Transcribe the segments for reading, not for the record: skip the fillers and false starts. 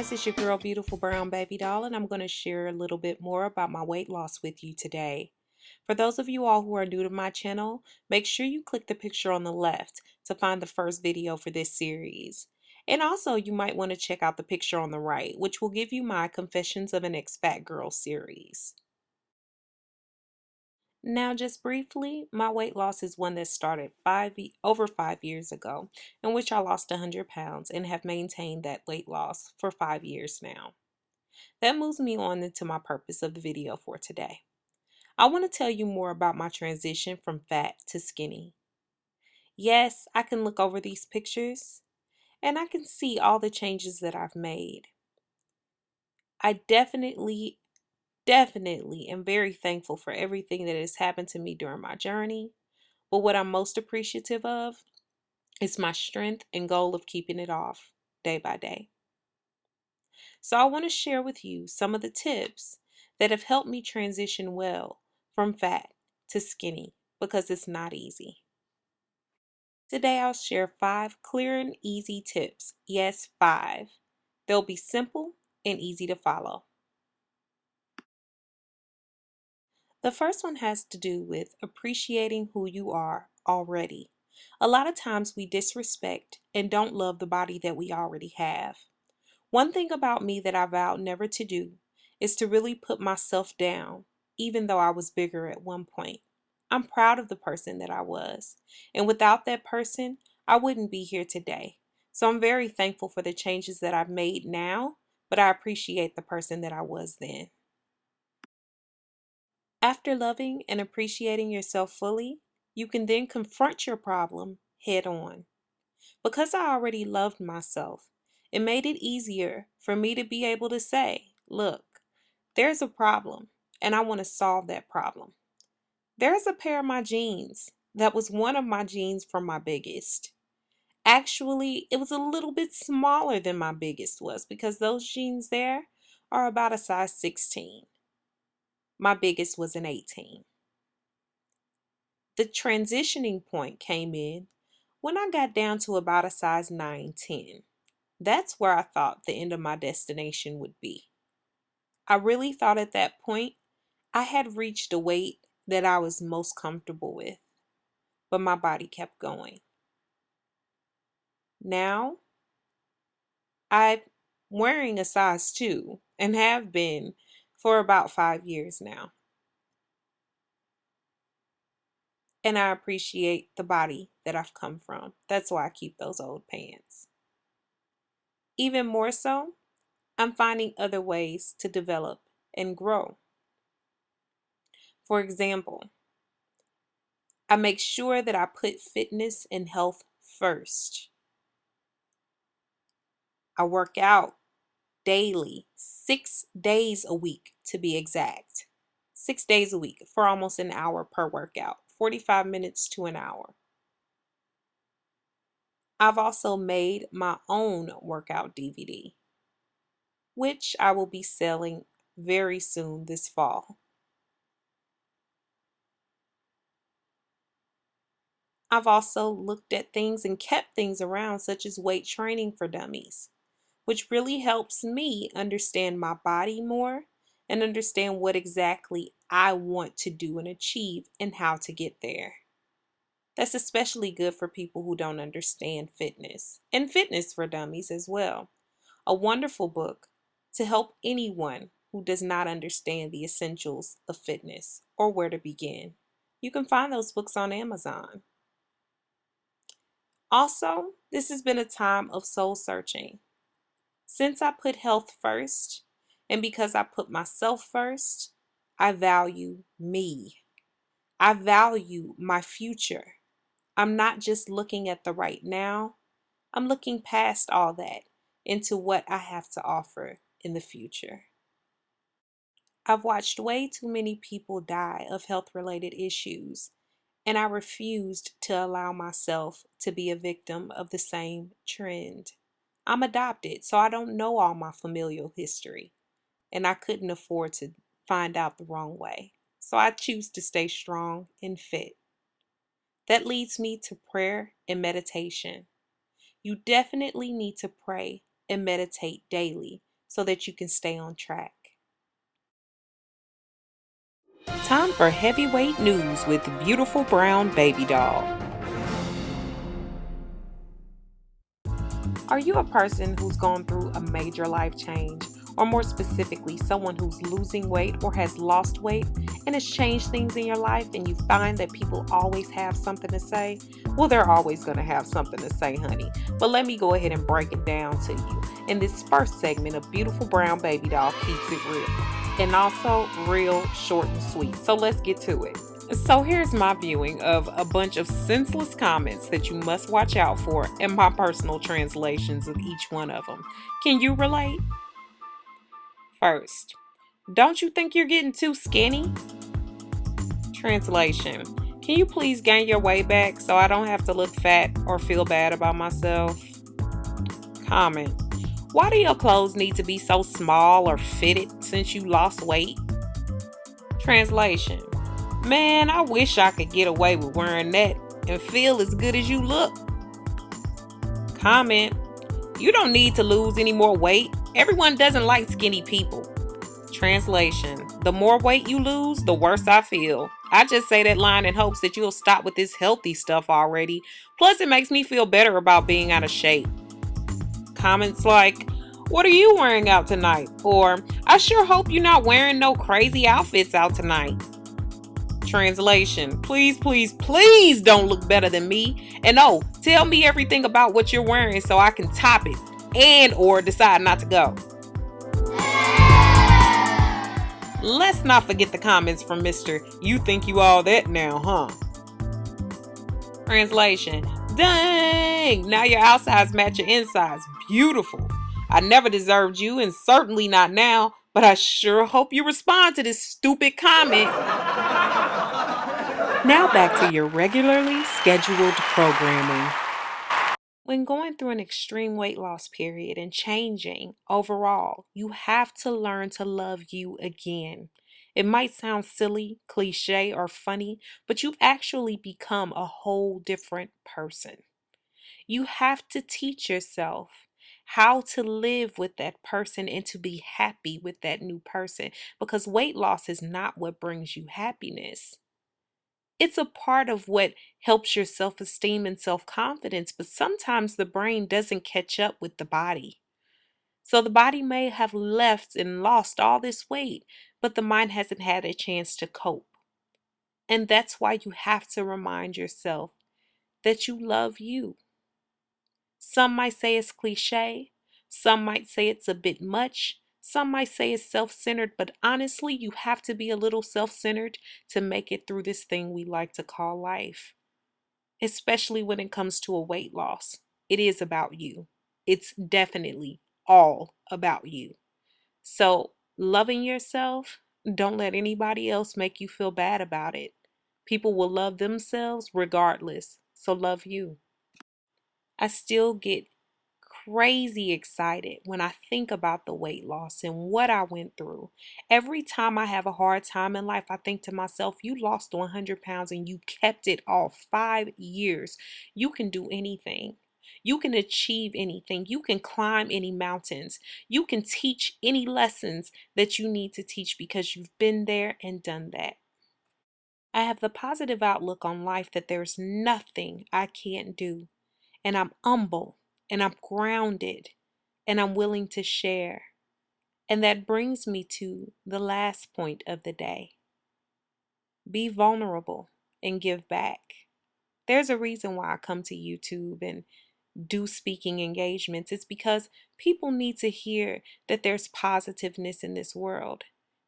guys, it's your girl Beautiful Brown Baby Doll, and I'm going to share a little bit more about my weight loss with you today. For those of you all who are new to my channel, make sure you click the picture on the left to find the first video for this series. And also you might want to check out the picture on the right, which will give you my Confessions of an Ex-Fat Girl series. Now, just briefly, my weight loss is one that started over 5 years ago, in which I lost 100 pounds and have maintained that weight loss for 5 years now. That moves me on into my purpose of the video for today. I want to tell you more about my transition from fat to skinny. Yes, I can look over these pictures and I can see all the changes that I've made. I definitely am very thankful for everything that has happened to me during my journey. But what I'm most appreciative of is my strength and goal of keeping it off day by day. So I want to share with you some of the tips that have helped me transition well from fat to skinny because it's not easy. Today I'll share 5 clear and easy tips. Yes, 5. They'll be simple and easy to follow. The first one has to do with appreciating who you are already. A lot of times we disrespect and don't love the body that we already have. One thing about me that I vowed never to do is to really put myself down, even though I was bigger at one point. I'm proud of the person that I was, and without that person, I wouldn't be here today. So I'm very thankful for the changes that I've made now, but I appreciate the person that I was then. After loving and appreciating yourself fully, you can then confront your problem head on. Because I already loved myself, it made it easier for me to be able to say, look, there's a problem and I want to solve that problem. There's a pair of my jeans that was one of my jeans from my biggest. Actually, it was a little bit smaller than my biggest was because those jeans there are about a size 16. My biggest was an 18. The transitioning point came in when I got down to about a size 9-10. That's where I thought the end of my destination would be. I really thought at that point I had reached a weight that I was most comfortable with, but my body kept going. Now, I'm wearing a size 2 and have been for about 5 years now. And I appreciate the body that I've come from. That's why I keep those old pants. Even more so, I'm finding other ways to develop and grow. For example, I make sure that I put fitness and health first. I work out daily, 6 days a week to be exact. 6 days a week for almost an hour per workout, 45 minutes to an hour. I've also made my own workout DVD, which I will be selling very soon this fall. I've also looked at things and kept things around such as weight training for dummies, which really helps me understand my body more and understand what exactly I want to do and achieve and how to get there. That's especially good for people who don't understand fitness and fitness for dummies as well. A wonderful book to help anyone who does not understand the essentials of fitness or where to begin. You can find those books on Amazon. Also, this has been a time of soul searching. Since I put health first, and because I put myself first, I value me. I value my future. I'm not just looking at the right now, I'm looking past all that into what I have to offer in the future. I've watched way too many people die of health-related issues, and I refused to allow myself to be a victim of the same trend. I'm adopted, so I don't know all my familial history, and I couldn't afford to find out the wrong way. So I choose to stay strong and fit. That leads me to prayer and meditation. You definitely need to pray and meditate daily so that you can stay on track. Time for heavyweight news with beautiful brown baby doll. Are you a person who's gone through a major life change, or more specifically, someone who's losing weight or has lost weight and has changed things in your life, and you find that people always have something to say? Well, they're always going to have something to say, honey. But let me go ahead and break it down to you. In this first segment of Beautiful Brown Baby Doll Keeps It Real, and also real, short, and sweet. So let's get to it. So here's my viewing of a bunch of senseless comments that you must watch out for and my personal translations of each one of them. Can you relate? First, don't you think you're getting too skinny? Translation, can you please gain your weight back so I don't have to look fat or feel bad about myself? Comment, why do your clothes need to be so small or fitted since you lost weight? Translation, man, I wish I could get away with wearing that and feel as good as you look. Comment, you don't need to lose any more weight. Everyone doesn't like skinny people. Translation, the more weight you lose, the worse I feel. I just say that line in hopes that you'll stop with this healthy stuff already. Plus, it makes me feel better about being out of shape. Comments like, what are you wearing out tonight? Or, I sure hope you're not wearing no crazy outfits out tonight. Translation, please, please, please don't look better than me. And oh, tell me everything about what you're wearing so I can top it and or decide not to go. Let's not forget the comments from Mr. You think you all that now, huh? Translation, dang, now your outsides match your insides. Beautiful. I never deserved you and certainly not now, but I sure hope you respond to this stupid comment. Now back to your regularly scheduled programming. When going through an extreme weight loss period and changing overall, you have to learn to love you again. It might sound silly, cliche, or funny, but you've actually become a whole different person. You have to teach yourself how to live with that person and to be happy with that new person, because weight loss is not what brings you happiness. It's a part of what helps your self-esteem and self-confidence, but sometimes the brain doesn't catch up with the body. So the body may have left and lost all this weight, but the mind hasn't had a chance to cope. And that's why you have to remind yourself that you love you. Some might say it's cliche. Some might say it's a bit much. Some might say it's self-centered, but honestly, you have to be a little self-centered to make it through this thing we like to call life. Especially when it comes to a weight loss. It is about you. It's definitely all about you. So, loving yourself, don't let anybody else make you feel bad about it. People will love themselves regardless. So, love you. I still get crazy excited when I think about the weight loss and what I went through. Every time I have a hard time in life, I think to myself, you lost 100 pounds and you kept it off 5 years. You can do anything. You can achieve anything. You can climb any mountains. You can teach any lessons that you need to teach because you've been there and done that. I have the positive outlook on life that there's nothing I can't do. And I'm humble, and I'm grounded, and I'm willing to share. And that brings me to the last point of the day. Be vulnerable and give back. There's a reason why I come to YouTube and do speaking engagements. It's because people need to hear that there's positiveness in this world,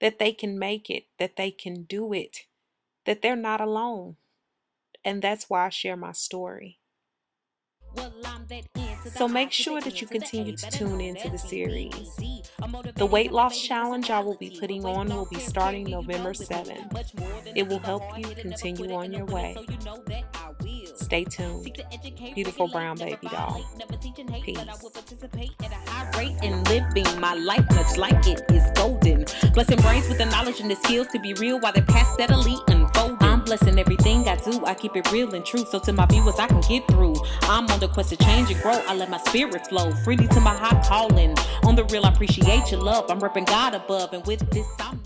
that they can make it, that they can do it, that they're not alone. And that's why I share my story. So make sure that you continue to tune into the series. The weight loss challenge I will be putting on will be starting November 7th. It will help you continue on your way. Stay tuned. Beautiful brown baby doll. Peace. And living my life much like it is golden. Blessing brains with the knowledge and the skills to be real while they pass steadily unfolding. I'm blessing everything I do. I keep it real and true, so to my viewers I can get through. I'm on the quest to change and grow. I let my spirit flow freely to my high calling. On the real, I appreciate your love. I'm repping God above, and with this I'm